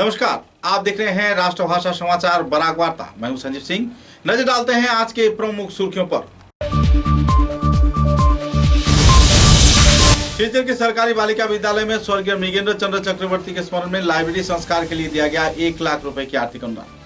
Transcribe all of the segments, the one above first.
नमस्कार, आप देख रहे हैं राष्ट्रभाषा समाचार बराक वार्ता। मैं हूं संजीव सिंह। नजर डालते हैं आज के प्रमुख सुर्खियों पर। सिलचर के सरकारी बालिका विद्यालय में स्वर्गीय मृगेंद्र चंद्र चक्रवर्ती के स्मरण में लाइब्रेरी संस्कार के लिए दिया गया 1 लाख रुपए की आर्थिक अनुदान।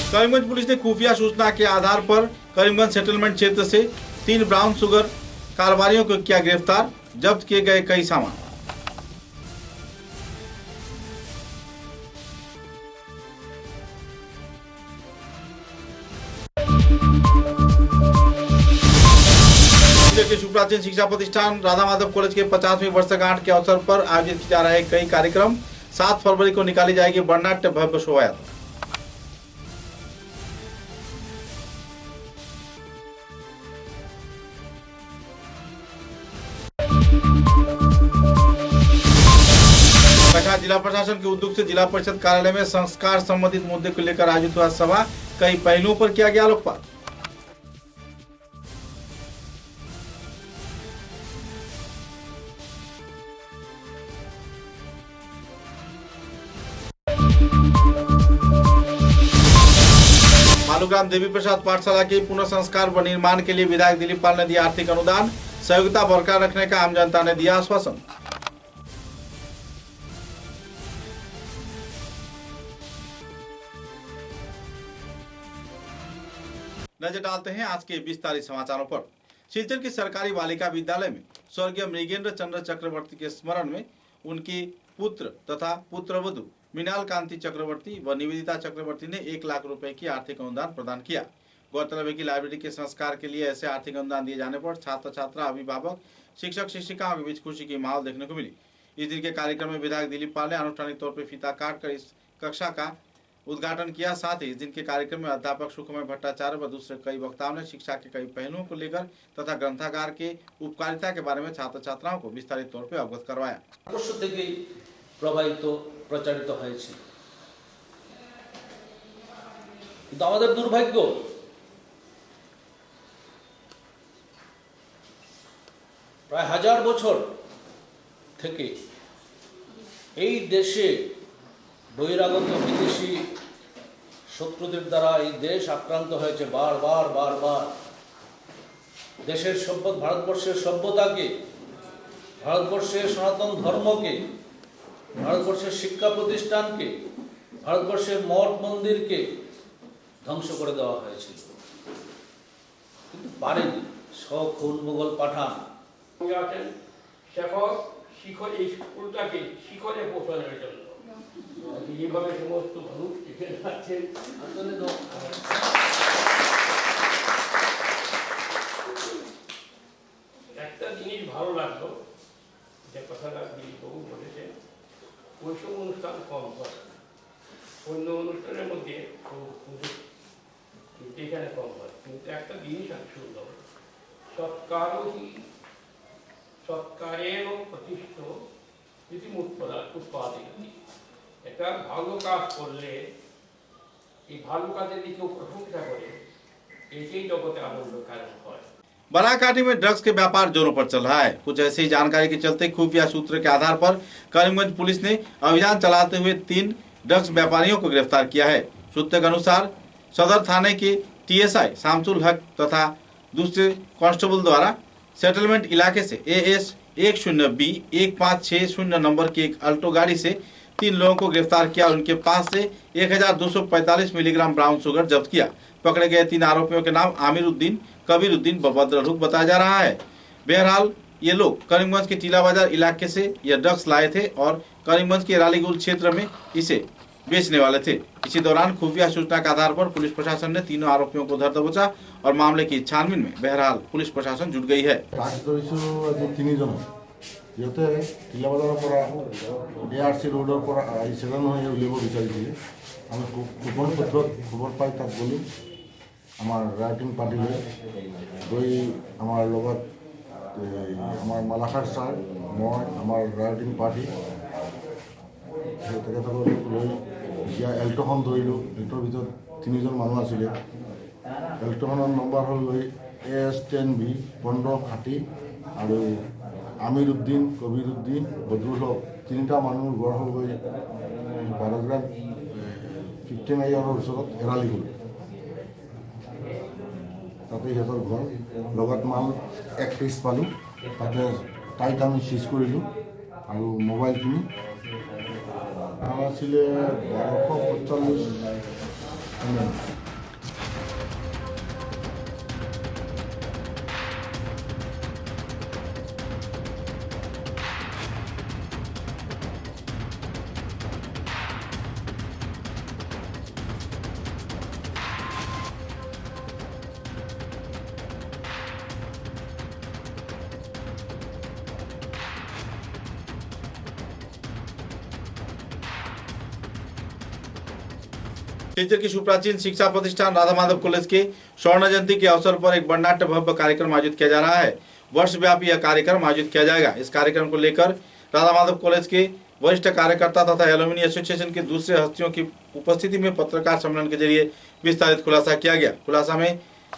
करीमगंज पुलिस ने खुफिया सूचना के आधार पर करीमगंज सेटलमेंट क्षेत्र से 3 ब्राउन शुगर कारोबारियों को किया गिरफ्तार। जब्त किए गए कई सामान। जिले के सुप्राचीन शिक्षा प्रतिष्ठान राधा माधव कॉलेज के 50वीं वर्षगांठ के अवसर पर आयोजित किए जा रहे कई कार्यक्रम। 7 फरवरी को निकाली जाएगी वर्णनाट्य भव्य शोभा यात्रा। जिला प्रशासन के उद्योग से जिला परिषद कार्यालय में संस्कार संबंधित मुद्दे को लेकर आयोजित हुआ सभा। कई पहलुओं पर किया गया आलोकपात। बालूग्राम देवी प्रसाद पाठशाला के पुनः संस्कार व निर्माण के लिए विधायक दिलीप पाल ने दिया आर्थिक अनुदान। सहयोगिता बरकरार रखने का आम जनता ने दिया आश्वासन। नजर डालते हैं आज के विस्तारित समाचारों पर। सिलचर के सरकारी बालिका विद्यालय में स्वर्गीय मृगेंद्र चंद्र चक्रवर्ती के स्मरण में उनकी पुत्र तथा पुत्रवधू मृणाल कांति चक्रवर्ती व निवेदिता चक्रवर्ती ने 1 लाख रुपए की आर्थिक अनुदान प्रदान किया। गौरतलब है कि लाइब्रेरी के संस्कार के लिए ऐसे आर्थिक अनुदान दिए जाने पर छात्र छात्रा, अभिभावक, शिक्षक शिक्षिकाओं के बीच खुशी की माहौल देखने को मिली। इस दिन के कार्यक्रम में विधायक दिलीप पाल ने अनुष्ठानिक तौर पर फीता काटकर इस कक्षा का उद्घाटन किया। साथ ही इस दिन के कार्यक्रम में अध्यापक सुखमय भट्टाचार्य व दूसरे कई वक्ताओं ने शिक्षा के कई पहलुओं को लेकर तथा ग्रंथागार के उपकारिता के बारे में छात्र छात्राओं को विस्तारित तौर पर अवगत करवाया। प्रचारित হয়েছে কিন্তু আমাদের দুর্ভাগ্য প্রায় 1000 বছর থেকে এই দেশে বহিরাগত বিদেশি শত্রুদের দ্বারা এই দেশ আক্রান্ত হয়েছে বারবার। দেশের সভ্যতা, ভারতবর্ষের সভ্যতাকে, ভারতবর্ষের সনাতন ধর্মকে, ভারতবর্ষের শিক্ষা প্রতিষ্ঠানকে, ভারতবর্ষের মঠ মন্দিরকে ধ্বংস করে দেওয়া হয়েছিল, কিন্তু পারেনি। খুন মুঘল পাঠান আছেন শেখর শিখর এই স্কুলটাকে শিখরে পৌঁছানোর জন্য যেভাবে সমস্ত মানুষ এখানে আছেন একটা জিনিস ভালো লাগলো, যে কথাটা বহু বলেছেন, ওইসব অনুষ্ঠান কম হয়, অন্য অনুষ্ঠানের মধ্যে এখানে কম হয়। কিন্তু একটা জিনিস আমি শুনলাম, সৎকারের প্রতিষ্ঠ যদি উৎপাদিত একটা ভালো কাজ করলে এই ভালো কাজের দিকে প্রশংসা করে, এটাই জগতে আনন্দ কারণ হয়। बराकाठी में ड्रग्स के व्यापार जोरों पर चल रहा है। कुछ ऐसी जानकारी के चलते खुफिया सूत्र के आधार पर करीमगंज पुलिस ने अभियान चलाते हुए 3 ड्रग्स व्यापारियों को गिरफ्तार किया है। सूत्र के अनुसार सदर थाने के टीएसआई शामसुल हक तथा दूसरे कांस्टेबल द्वारा सेटलमेंट इलाके से AS 10B 1560 नंबर की एक अल्टो गाड़ी से 3 लोगों को गिरफ्तार किया और उनके पास से 1245 मिलीग्राम ब्राउन शुगर जब्त किया। पकड़े गए 3 आरोपियों के नाम आमिरुद्दीन, कबीरुद्दीन व बदरुख बताया जा रहा है। बहरहाल ये लोग करीमगंज के टीला बाजार इलाके से यह ड्रग्स लाए थे और करीमगंज के रालीगुल क्षेत्र में इसे बेचने वाले थे। इसी दौरान खुफिया सूचना के आधार पर पुलिस प्रशासन ने तीनों आरोपियों को धर दबोचा और मामले की छानबीन में बहरहाल पुलिस प्रशासन जुट गई है। আমার রাইটিং পার্টি গৈ আমার লগত আমার মালাখার স্যার মই আমার রাইটিং পার্টি তেখেতসকলক লৈ এতিয়া এল্ট'খন ধৰিলোঁ। এল্ট'ৰ ভিতৰত তিনিজন মানুহ আছিলে। ইলেকট্ৰনৰ নম্বৰ হ'ল AS10B 1560 আৰু আমিৰ উদ্দিন, কবিৰ উদ্দিন, বদৰুল হক, তিনিটা মানুহৰ ঘৰ হ'ল 12 গ্ৰাম 15 মাইলৰ ওচৰত এৰালি গ'ল। তাতে সিহঁতৰ ঘৰ লগত মাল 1 পিচ পালোঁ। তাতে টাইট আমি চিজ কৰিলোঁ আৰু মোবাইলখিনি দাম আছিলে 1245 mm। शिलचर की सुप्राचीन शिक्षा प्रतिष्ठान राधा माधव कॉलेज के स्वर्ण जयंती के अवसर पर एक वर्णाढ्य भव्य कार्यक्रम आयोजित किया जा रहा है। वर्षव्यापी यह कार्यक्रम आयोजित किया जाएगा। इस कार्यक्रम को लेकर राधा माधव कॉलेज के वरिष्ठ कार्यकर्ता तथा एलुमनी एसोसिएशन के दूसरे हस्तियों की उपस्थिति में पत्रकार सम्मेलन के जरिए विस्तारित खुलासा किया गया। खुलासा में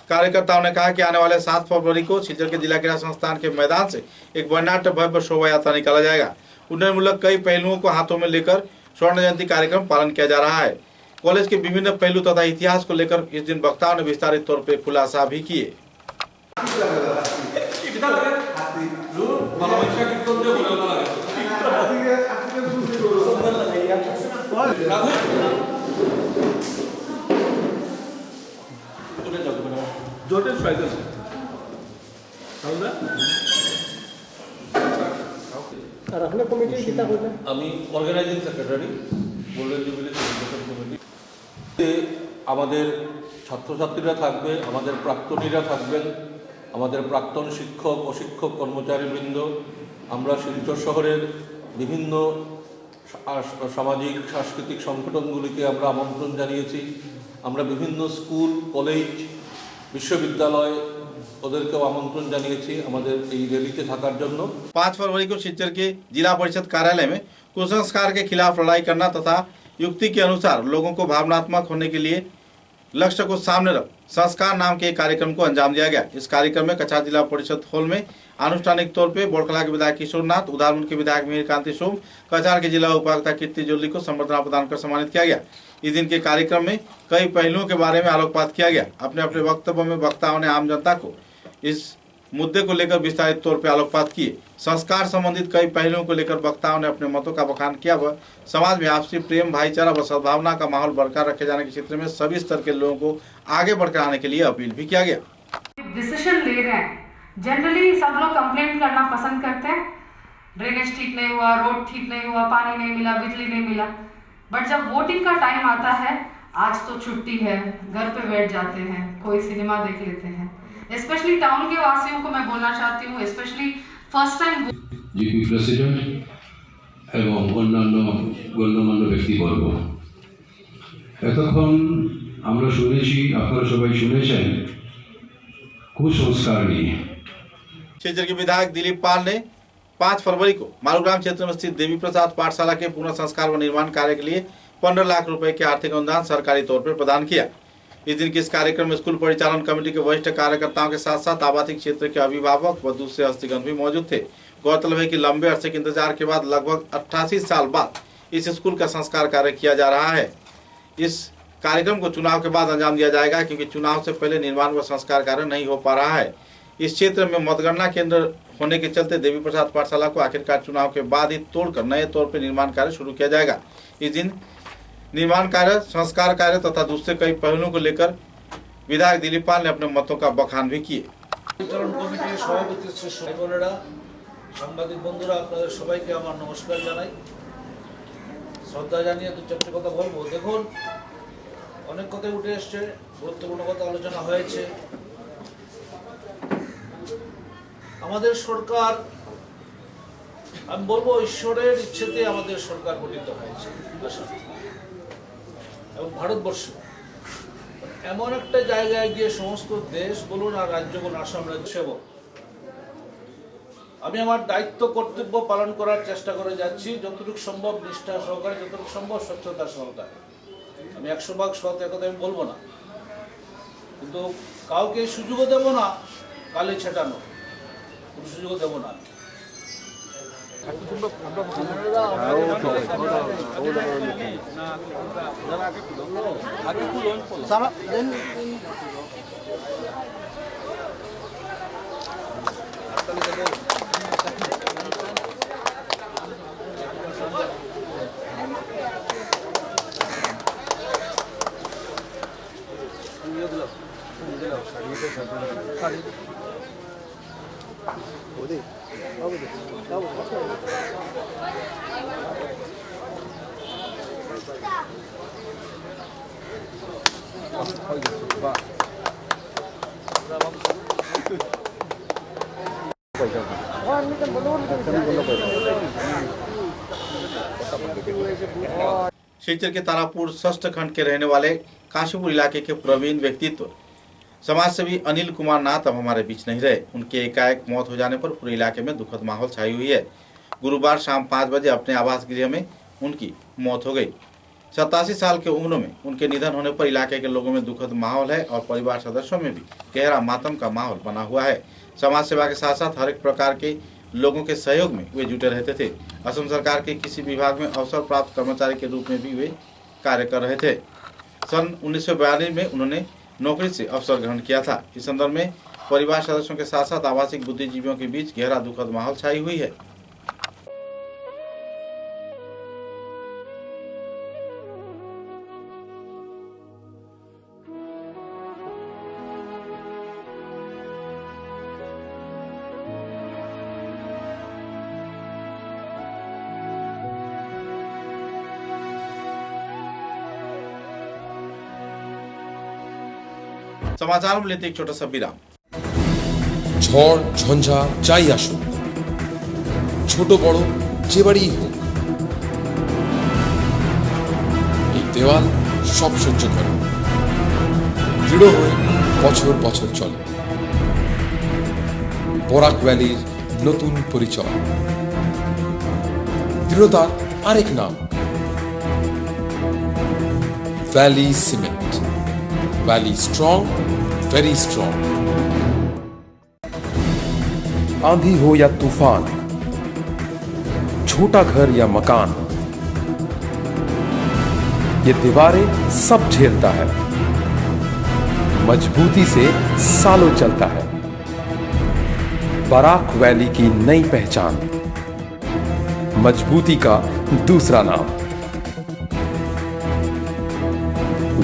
कार्यकर्ताओं ने कहा कि आने वाले 7 फरवरी को शिलचर के जिला क्रीड़ा संस्थान के मैदान से एक वर्णाढ्य भव्य शोभा यात्रा निकाला जाएगा। उन्नयनमूलक कई पहलुओं को हाथों में लेकर स्वर्ण जयंती कार्यक्रम पालन किया जा रहा है। कॉलेज के विभिन्न पहलू तथा इतिहास को लेकर इस दिन वक्ताओं ने विस्तारित तौर पर खुलासा भी किए। আমি organising secretary golden jubilee celebration committee. আমাদের ছাত্রছাত্রীরা থাকবে, আমাদের প্রাক্তনীরা থাকবেন, আমাদের প্রাক্তন শিক্ষক ও শিক্ষক কর্মচারীবৃন্দ। আমরা শিলচর শহরের বিভিন্ন সামাজিক সাংস্কৃতিক সংগঠনগুলিকে আমরা আমন্ত্রণ জানিয়েছি। আমরা বিভিন্ন স্কুল, কলেজ, বিশ্ববিদ্যালয় ওদেরকেও আমন্ত্রণ জানিয়েছি আমাদের এই র্যালিতে থাকার জন্য। 5 फरवरी को शिलचर के जिला परिषद कार्यालय में कुसंस्कार के खिलाफ लड़ाई करना तथा युक्ति के अनुसार लोगों को भावनात्मक होने के लिए लक्ष्य को सामने रख संस्कार नाम के कार्यक्रम को अंजाम दिया गया। इस कार्यक्रम में कछार जिला परिषद हॉल में आनुष्ठानिक तौर पर बोड़खला के विधायक किशोरनाथ, उधारमंड के विधायक मिहिर कांति सोम, कछार के जिला उपायुक्त कीर्ति जोली को संबर्धना प्रदान कर सम्मानित किया गया। इस दिन के कार्यक्रम में कई पहलुओं के बारे में आलोकपात किया गया। अपने अपने वक्तव्य में वक्ताओं ने आम जनता को इस मुद्दे को लेकर विस्तारित तौर पर आलोकपात किए। संस्कार संबंधित कई पहलुओं को लेकर वक्ताओं ने अपने मतों का बखान किया व समाज में आपसी प्रेम, भाईचारा व सद्भावना का माहौल बरकरार रखे जाने के क्षेत्र में सभी स्तर के लोगों को आगे बढ़कर आने के लिए अपील भी किया गया। डिसीजन ले रहे हैं, जनरली सब लोग कंप्लेंट करना पसंद करते हैं, ड्रेनेज ठीक नहीं हुआ, रोड ठीक नहीं हुआ, पानी नहीं मिला, बिजली नहीं मिला। बट जब वोटिंग का टाइम आता है, आज तो छुट्टी है, घर पे बैठ जाते हैं, कोई सिनेमा देख लेते हैं। स्पेशली टाउन के वासियों को मैं बोलना चाहती हूँ, specially first time GP president এবং অন্যান্য গণ্যমান্য ব্যক্তিবর্গ, এতক্ষণ আমরা শুনেছি, আপনারা সবাই শুনেছেন कुसंस्कार नहीं। शिलचर के विधायक दिलीप पाल ने 5 फरवरी को मालूग्राम क्षेत्र में स्थित देवी प्रसाद पाठशाला के पुनः संस्कार व निर्माण कार्य के लिए 15 लाख रुपए के आर्थिक अनुदान सरकारी तौर पर प्रदान किया। इस दिन के इस कार्यक्रम में स्कूल परिचालन कमेटी के वरिष्ठ कार्यकर्ताओं के साथ साथ आबादी क्षेत्र के अभिभावक व दूसरे हस्तीगण भी मौजूद थे। गौरतलब है कि लंबे अरसे के इंतजार के बाद लगभग 88 साल बाद इस स्कूल का संस्कार कार्य किया जा रहा है। इस कार्यक्रम को चुनाव के बाद अंजाम दिया जाएगा, क्योंकि चुनाव से पहले निर्माण व संस्कार कार्य नहीं हो पा रहा है। इस क्षेत्र में मतगणना केंद्र होने के चलते देवी प्रसाद पाठशाला को आखिरकार चुनाव के बाद ही तोड़कर नए तौर पर निर्माण कार्य शुरू किया जाएगा। इस दिन निर्माण कार्य, संस्कार कार्य तथा दूसरे कई पहलुओं को लेकर विधायक दिलीप पाल ने अपने मतों का बखान भी किए। কমিটির সভাপতি শ্রী বোনেরা, সাংবাদিক বন্ধুরা, আপনাদের সবাইকে আমার নমস্কার জানাই। শ্রদ্ধা জানিয়ে দু চারটি কথা বলবো। দেখুন, অনেক কথা উঠে এসছে, গুরুত্বপূর্ণ কথা আলোচনা হয়েছে। আমাদের সরকার, আমি বলবো ঈশ্বরের ইচ্ছেতে আমাদের সরকার গঠিত হয়েছে এবং ভারতবর্ষ এমন একটা জায়গায় গিয়ে সমস্ত দেশ বলুন আর রাজ্য বলুন, আসাম রাজ্য সেবক, আমি আমার দায়িত্ব কর্তব্য পালন করার চেষ্টা করে যাচ্ছি, যতটুকু সম্ভব নিষ্ঠা সহকারে, যতটুকু সম্ভব স্বচ্ছতা সহকারে। আমি 100% সৎ একথা আমি বলবো না, কিন্তু কাউকে সুযোগও দেবো না কালি ছেটানো, কোনো সুযোগও দেবো না। सिलचर के तारापुर षष्ठ खंड के रहने वाले काशीपुर इलाके के प्रवीण व्यक्तित्व समाजसेवी अनिल कुमार नाथ अब हमारे बीच नहीं रहे। उनके एकाएक मौत हो जाने पर पूरे इलाके में दुखद माहौल छाई हुई है। गुरुवार शाम 5 बजे अपने आवास गृह में उनकी मौत हो गई। 87 साल की उम्र में उनके निधन होने पर इलाके के लोगों में दुखद माहौल है और परिवार सदस्यों में भी गहरा मातम का माहौल बना हुआ है। समाज सेवा के साथ साथ हर एक प्रकार के लोगों के सहयोग में वे जुटे रहते थे। असम सरकार के किसी विभाग में अवसर प्राप्त कर्मचारी के रूप में भी वे कार्य कर रहे थे। सन 1942 में उन्होंने नौकरी से अवसर ग्रहण किया था। इस संदर्भ में परिवार सदस्यों के साथ साथ आवासिक बुद्धिजीवियों के बीच गहरा दुखद माहौल छाई हुई है। समाचार में लेते एक छोटा सा विराम। ঝড় ঝঞ্ঝা যাই আসুক, ছোট বড় যে বাড়িই হোক, এই দেওয়াল সব সহ্য করে, দৃঢ় হয়ে বছর বছর চলে। বরাক ভ্যালির নতুন পরিচয়, দৃঢ়তার আরেক নাম valley cement. Valley strong, very strong. आंधी हो या तूफान, छोटा घर या मकान, ये दीवारें सब झेलता है, मजबूती से सालों चलता है। बराक वैली की नई पहचान, मजबूती का दूसरा नाम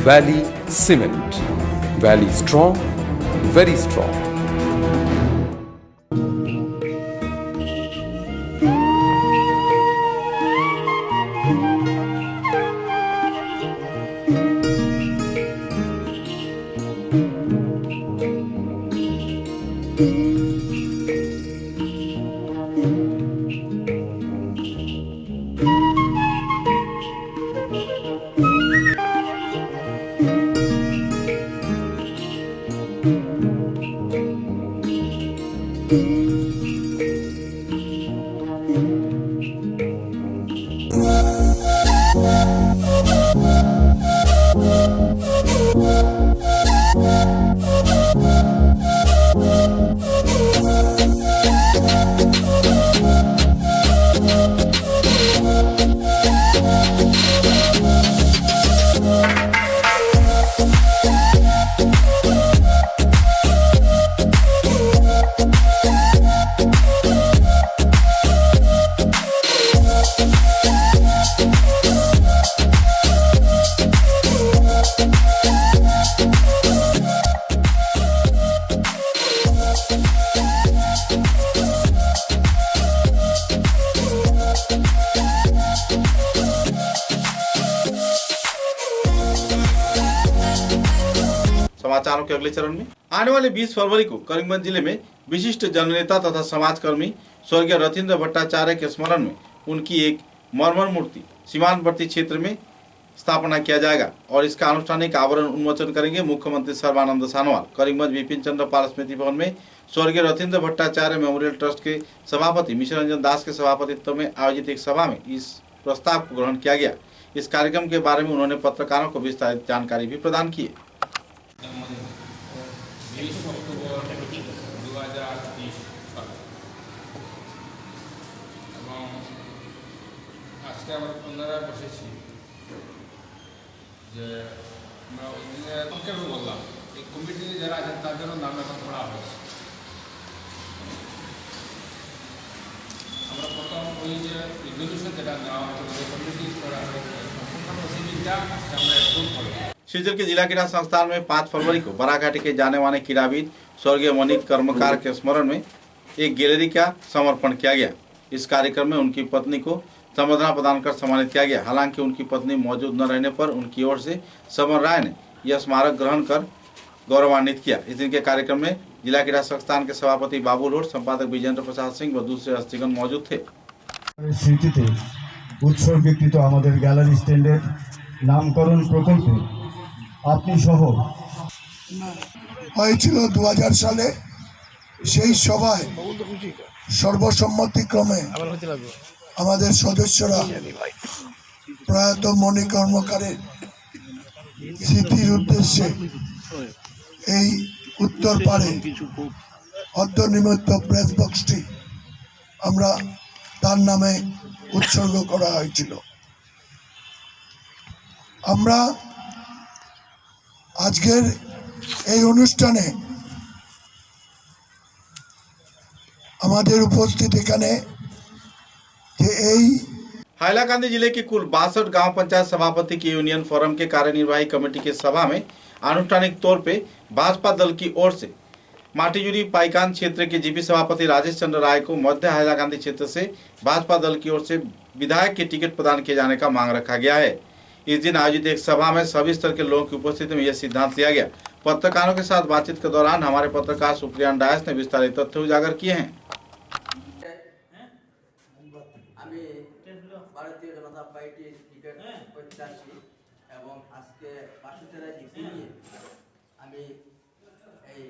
valley cement. Valley strong, very strong. समाचारों के अगले चरण में आने वाले 20 फरवरी को करीमगंज जिले में विशिष्ट जननेता तथा समाजकर्मी स्वर्गीय रथिन्द्र भट्टाचार्य के स्मरण में उनकी एक मरमर मूर्ति सीमांतवर्ती क्षेत्र में स्थापना किया जाएगा और इसका आनुष्ठानिक आवरण उन्मोचन करेंगे मुख्यमंत्री सर्बानंद सोनोवाल। करीमगंज विपिन चंद्र पाल स्मृति भवन में स्वर्गीय रथिन्द्र भट्टाचार्य मेमोरियल ट्रस्ट के सभापति मिश्र रंजन दास के सभापतित्व में आयोजित एक सभा में इस प्रस्ताव को ग्रहण किया गया। इस कार्यक्रम के बारे में उन्होंने पत्रकारों को विस्तारित जानकारी भी प्रदान की। 20 অক্টোবর 2020 সাল এবং আজকে আমরা পুনরায় বসেছি যে আমরা ওই দিনে সংক্ষেপে বললাম এই কমিটিতে যারা আছেন তাদের নাম এখন করা হয়েছে। আমরা প্রথম ওই যে রেজলিউশন যেটা নেওয়া হয়েছে কমিটি করা হয়েছে সম্পূর্ণ প্রসিডিংটা আজকে আমরা অ্যাপ্রুভ করলাম। शिवचर के जिला क्रीड़ा संस्थान में 5 फरवरी को बराघाटी के जाने माने क्रीड़ाविद स्वर्गीय मणि कर्मकार के स्मरण में एक गैलरी का समर्पण किया गया। इस कार्यक्रम में उनकी पत्नी को संबर्धना प्रदान कर सम्मानित किया गया। हालांकि उनकी पत्नी मौजूद न रहने पर उनकी ओर से समर राय ने यह स्मारक ग्रहण कर गौरवान्वित किया। इस दिन के कार्यक्रम में जिला क्रीड़ा संस्थान के सभापति बाबू लोड, संपादक विजेंद्र प्रसाद सिंह व दूसरे हस्तीगण मौजूद थे। স্মৃতিতে উৎসর্গীকৃত আমাদের গ্যালারি স্ট্যান্ডের নামকরণ প্রকল্পে আপনি সহ হয়েছিল 2000 সালে। সেই সভায় সর্বসম্মতিক্রমে আমাদের সদস্যরা প্রয়াত মণি কর্মকারের স্মৃতির উদ্দেশ্যে এই উত্তর পাড়ে অর্ধনির্মিত প্রেস বক্সটি আমরা তার নামে উৎসর্গ করা হয়েছিল। আমরা আজকের এই অনুষ্ঠানে আমাদের উপস্থিত এখানে যে এই हाइलाकांदी जिले के कुल 62 गांव पंचायत सभापति की यूनियन फोरम के कार्यनिर्वाही कमेटी के सभा में आनुष्ठानिक तौर पे भाजपा दल की ओर से माटीजुरी पाईकान क्षेत्र के जीपी सभापति राजेश चंद्र राय को मध्य हाइलाकांदी क्षेत्र से भाजपा दल की ओर से विधायक के टिकट प्रदान किए जाने का मांग रखा गया है। इस दिन आयोजित एक सभा में सभी स्तर के लोगों की उपस्थिति में यह सिद्धांत लिया गया। पत्रकारों के साथ बातचीत के दौरान हमारे पत्रकार सुप्रियान डायस ने विस्तारित तथ्य उजागर किए हैं। भारतीय जनता पार्टी टिकट प्रत्याशी এবং আজকে বাসুদেরা জিপি নিয়ে আমি এই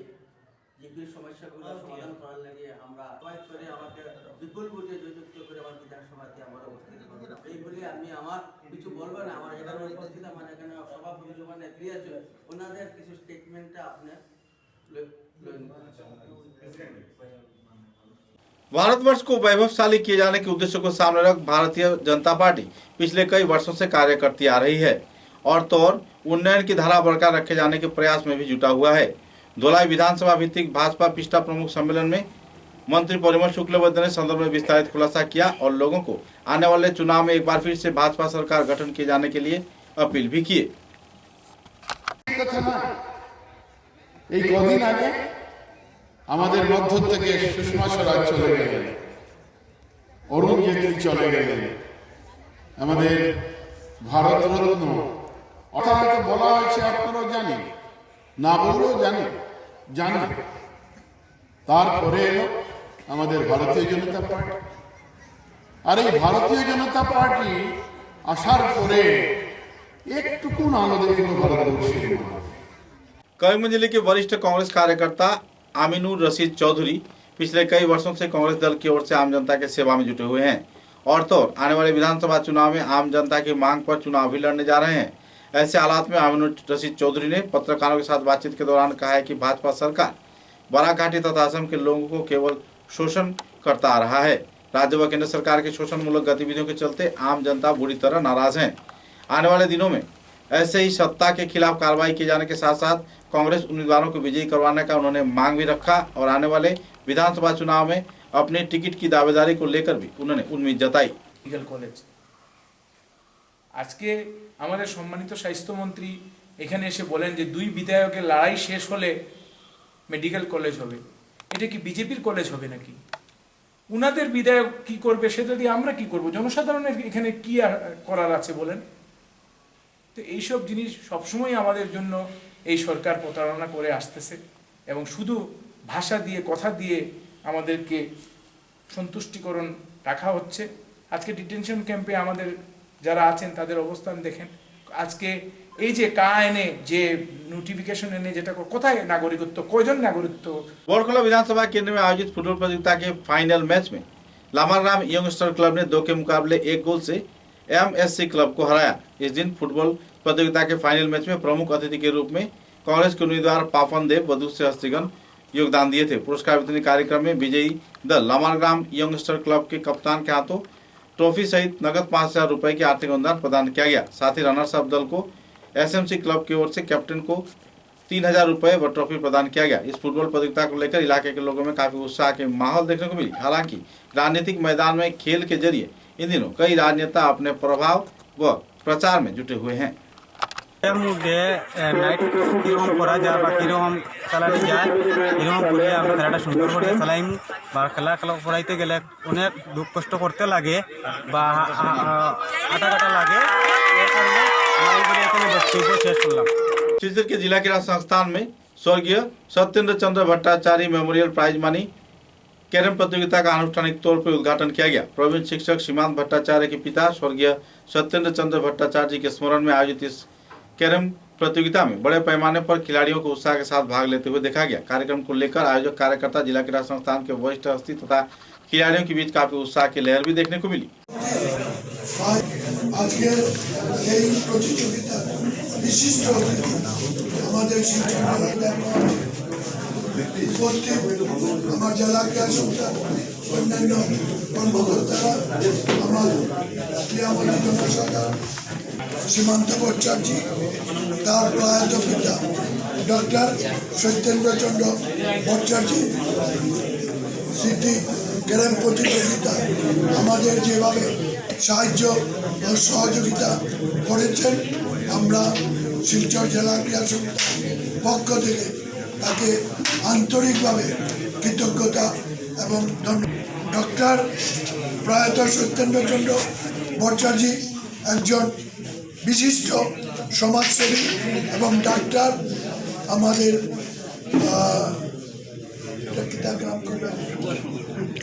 জিপির সমস্যাগুলো সমাধান করার লাগে আমরা সবাই করে আমাকে বিপুল ভোটে জয়যুক্ত করে আমার বিধানসভাতে আমরা উপস্থিত করব। এই বলে আমি আমার কিছু বলবো না। আমার এখানে উপস্থিত মানে এখানে সভাপতি যখন নেত্রী আছে ওনাদের কিছু স্টেটমেন্টটা আপনি भारतवर्ष को वैभवशाली किए जाने के उद्देश्य को सामने रख भारतीय जनता पार्टी पिछले कई वर्षों से कार्य करती आ रही है और तो और उन्नयन की धारा बरकरार रखे जाने के प्रयास में भी जुटा हुआ है। धोलाई विधानसभा भित्तिक भाजपा पिछड़ा प्रमुख सम्मेलन में मंत्री परिमल शुक्लबैद्य ने संदर्भ में विस्तारित खुलासा किया और लोगों को आने वाले चुनाव में एक बार फिर से भाजपा सरकार गठन किए जाने के लिए अपील भी किए। এই কদিন আগে আমাদের মধ্য থেকে সুষমা স্বরাজ চলে গেলেন, অরুণ জেটলি চলে গেলেন, আমাদের ভারতরত্ন অর্থাৎ বলা হয়েছে আপনারাও জানেন, না বললেও জানেন জানেন। তারপরে এলো আমাদের ভারতীয় জনতা পার্টি। আর এই ভারতীয় জনতা পার্টি আসার পরে একটুকু আলো দেখলো ভারতবর্ষের মানুষ। करीमगंज जिले के वरिष्ठ कांग्रेस कार्यकर्ता आमीनुर रशीद चौधरी पिछले कई वर्षों से कांग्रेस दल की ओर से आम जनता के सेवा में जुटे हुए हैं और तो आने वाले विधानसभा चुनाव में आम जनता की मांग पर चुनाव भी लड़ने जा रहे हैं। ऐसे हालात में आमीनुर रशीद चौधरी ने पत्रकारों के साथ बातचीत के दौरान कहा है कि भाजपा सरकार बराघाटी तथा असम के लोगों को केवल शोषण करता आ रहा है। राज्य व केंद्र सरकार के शोषणमूलक गतिविधियों के चलते आम जनता बुरी तरह नाराज है। आने वाले दिनों में ऐसे ही सत्ता के खिलाफ कार्रवाई किए जाने के साथ साथ कांग्रेस उम्मीदवारों को विजयी करवाने का उन्होंने मांग भी रखा और आने वाले विधानसभा चुनाव में अपने टिकट की दावेदारी को लेकर भी उन्होंने उम्मीद जताई। मेडिकल कॉलेज আজকে আমাদের সম্মানিত স্বাস্থ্যমন্ত্রী এখানে এসে বলেন যে দুই বিধায়কের লড়াই শেষ হলে মেডিকেল কলেজ হবে। এটা কি বিজেপির কলেজ হবে নাকি? উনাদের বিধায়ক কি করবে সেটা দিয়ে আমরা কি করব? জনসাধারণের এখানে কি করার আছে বলেন? তো এইসব জিনিস সবসময় আমাদের জন্য এই সরকার প্রতারণা করে আসতেছে এবং শুধু ভাষা দিয়ে কথা দিয়ে আমাদেরকে সন্তুষ্টিকরণ রাখা হচ্ছে। আজকে ডিটেনশন ক্যাম্পে আমাদের যারা আছেন তাদের অবস্থান দেখেন। আজকে এই যে এনে যে নোটিফিকেशन এনে যেটা কোথায় नागरिकत्व কয়জন नागरिकत्व। बोरखोला विधानसभा केंद्र में आयोजित फुटबॉल प्रतियोगिता के फाइनल मैच में लामाराम यंगस्टर क्लब ने 2 के मुकाबले 1 गोल से MSC क्लब को हराया। इस दिन फुटबॉल प्रतियोगिता के फाइनल मैच में प्रमुख अतिथि के रूप में कांग्रेस के उम्मीदवार पापन देव व दूसरे हस्तीगण योगदान दिए थे। पुरस्कार वितरण कार्यक्रम में विजयी दल लामारग्राम यंगस्टर क्लब के कप्तान के हाथों ट्रॉफी सहित नगद 5,000 रुपए की आर्थिक अनुदान प्रदान किया गया। साथ ही रनर्स अप दल को SMC क्लब की ओर से कैप्टन को 3,000 रुपए व ट्रॉफी प्रदान किया गया। इस फुटबॉल प्रतियोगिता को लेकर इलाके के लोगों में काफी उत्साह के माहौल देखने को मिली। हालांकि राजनीतिक मैदान में खेल के जरिए इन दिनों कई राजनेता अपने प्रभाव व प्रचार में जुटे हुए हैं। नाइट কিরকম করা যায় বা কিরকম চালানো যায় এরকম করে আমরা খেলাটা সুন্দর করে চালাইম বা খেলা করাইতে গেলে অনেক দুঃখ কষ্ট করতে লাগে বা আটা কাটা লাগে এর কারণে আমরা এখানে বক্তব্য শেষ করলাম। शिवचर के जिला क्रीड़ा संस्थान में स्वर्गीय Satyendra Chandra Bhattacharya memorial prize money carrom प्रतियोगिता का आनुष्ठानिक तौर पर उद्घाटन किया गया। प्रवीण शिक्षक सीमांत भट्टाचार्य के पिता स्वर्गीय सत्येंद्र चंद्र भट्टाचार्य जी के स्मरण में आयोजित इस कैरम प्रतियोगिता में बड़े पैमाने पर खिलाड़ियों को उत्साह के साथ भाग लेते हुए देखा गया। कार्यक्रम को लेकर आयोजक कार्यकर्ता जिला क्रीड़ा संस्थान के वरिष्ठ हस्ती तथा खिलाड़ियों के बीच काफी उत्साह की लहर भी देखने को मिली। সীমান্ত ভট্টাচার্য তার প্রয়াত পিতা ডক্টর সত্যেন্দ্র চন্দ্র ভট্টাচার্য স্মৃতি ক্যারম প্রতিযোগিতা আমাদের যেভাবে সাহায্য ও সহযোগিতা করেছেন আমরা শিলচর জেলা ক্রীড়া সংস্থার পক্ষ থেকে তাকে আন্তরিকভাবে কৃতজ্ঞতা এবং ধন্যবাদ। ডক্টর প্রয়াত সত্যেন্দ্র চন্দ্র ভট্টাচার্য একজন বিশিষ্ট সমাজসেবী এবং ডাক্তার। আমাদের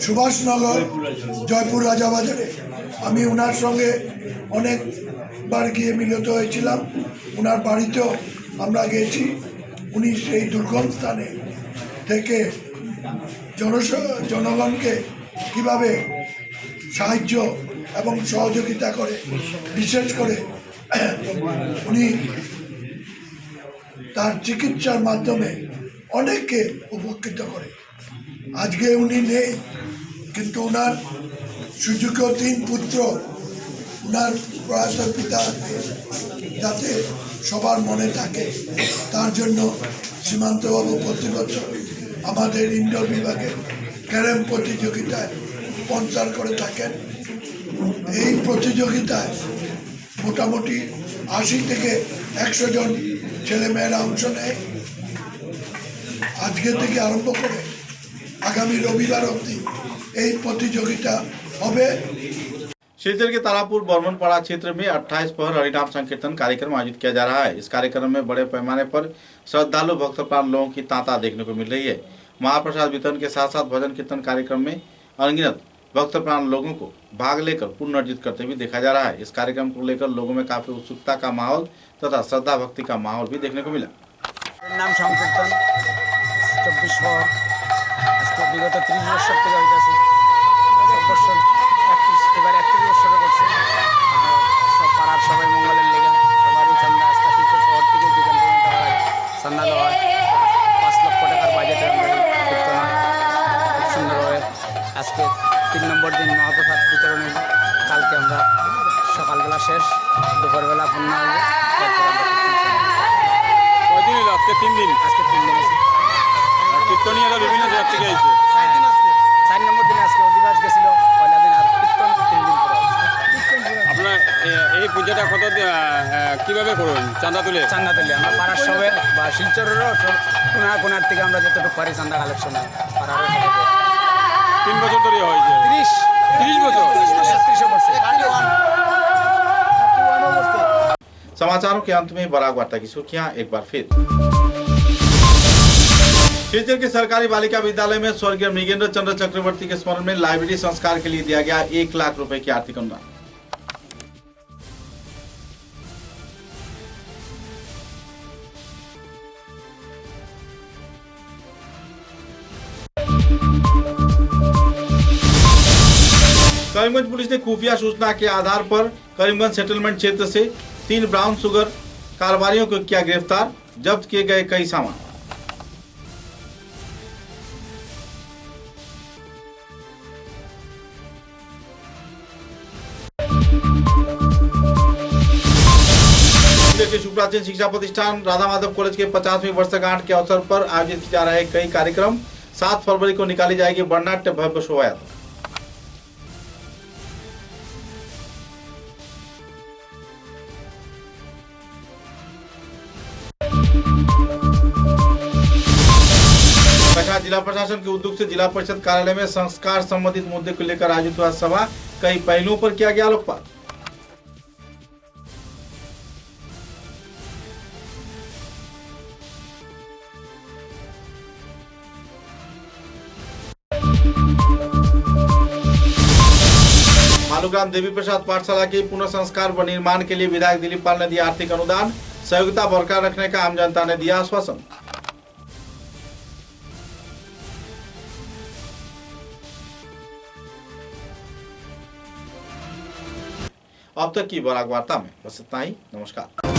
সুভাষনগর জয়পুর রাজাবাজারে আমি ওনার সঙ্গে অনেকবার গিয়ে মিলিত হয়েছিলাম। ওনার বাড়িতেও আমরা গেছি। উনি সেই দুর্গম স্থানে থেকে জনগণকে কিভাবে সাহায্য এবং সহযোগিতা করে, বিশেষ করে উনি তার চিকিৎসার মাধ্যমে অনেককে উপকৃত করে। আজকে উনি নেই, কিন্তু ওনার সুযোগ্য 3 পুত্র ওনার প্রয়াত পিতা যাতে সবার মনে থাকে তার জন্য সীমান্তবাবু প্রতি বছর আমাদের ইনডোর বিভাগের ক্যারম প্রতিযোগিতায় স্পন্সর করে থাকেন। এই প্রতিযোগিতায় মোটামুটি 80 থেকে 100 জন ছেলেমেয়েরা অংশ নেয়। আজকে থেকে আরম্ভ করে আগামী রবিবার অবধি এই প্রতিযোগিতা হবে। शिवचर के तारापुर बर्मनपाड़ा क्षेत्र में 28 पहर हरिनाम संकीर्तन कार्यक्रम आयोजित किया जा रहा है। इस कार्यक्रम में बड़े पैमाने पर श्रद्धालु भक्त प्राण लोगों की तांता देखने को मिल रही है। महाप्रसाद वितरण के साथ साथ भजन कीर्तन कार्यक्रम में अनगिनत भक्त प्राण लोगों को भाग लेकर पुनर्जित करते हुए देखा जा रहा है। इस कार्यक्रम को लेकर लोगों में काफी उत्सुकता का माहौल तथा श्रद्धा भक्ति का माहौल भी देखने को मिला। नाम संकीर्तन 24 पहर আজকে বিগত 30 বছর থেকে হইতাছে। বছর এবার 31 বছর করছে। সব পাড়ার সবাই মঙ্গলের লেগে সবারই চান্দা আজকে শিক্ষক শহর থেকে যেখান পর্যন্ত হয় চান্দা দেওয়া হয়। 5 লক্ষ টাকার বাজেটে আমরা কীর্তন হয় খুব সুন্দরভাবে। আজকে 3 নম্বর দিন মহাপ্রসাদ বিতরণ হইল। কালকে আমরা সকালবেলা শেষ, দুপুরবেলা পূর্ণ হইব। এরপর আমরা কয়দিন হইল? আজকে 3 দিন। আজকে 3 দিন আছে। কীর্তনীয়রা বিভিন্ন জায়গা থেকে আসছে। 4 নম্বর দিনে আজকে অধিবাস গেছিল পয়লা দিন, আর কীর্তন 3 দিন পরে। আপনার এই পূজাটা কত কিভাবে করুন? চাঁদা তুলে আমরা পাড়ার সবে বা শিলচরেরও কোনার থেকে আমরা যতটুকু পারি চাঁদা কালেকশন পাড়ারও 3 বছর ধরে হয়েছে। 30 বছর। समाचारों के अंत में बराक वार्ता की सुर्खियां एक बार फिर। शिवचर के सरकारी बालिका विद्यालय में स्वर्गीय मृगेंद्र चंद्र चक्रवर्ती के स्मरण में लाइब्रेरी संस्कार के लिए दिया गया 1 लाख रुपए की आर्थिक अनुदान। करीमगंज पुलिस ने खुफिया सूचना के आधार पर करीमगंज सेटलमेंट क्षेत्र से 3 ब्राउन शुगर कारोबारियों को किया गिरफ्तार, जब्त किए गए कई सामान। के सुप्राचीन शिक्षा प्रतिष्ठान राधा माधव कॉलेज के 50वीं वर्षगांठ के अवसर पर आयोजित किए जा रहे कई कार्यक्रम। 7 फरवरी को निकाली जाएगी वर्णनाट्य भव्य शोभा यात्रा। जिला प्रशासन के उद्योग से जिला परिषद कार्यालय में संस्कार संबंधित मुद्दे को लेकर आयोजित हुआ सभा, कई पहलुओं पर किया गया आलोकपात। मालूग्राम देवी प्रसाद पाठशाला के पुनः संस्कार व निर्माण के लिए विधायक दिलीप पाल ने दिया आर्थिक अनुदान, सहयोगिता बरकरार रखने का आम जनता ने दिया आश्वासन। अब तक की बराक वार्ता में बस इतना ही। नमस्कार।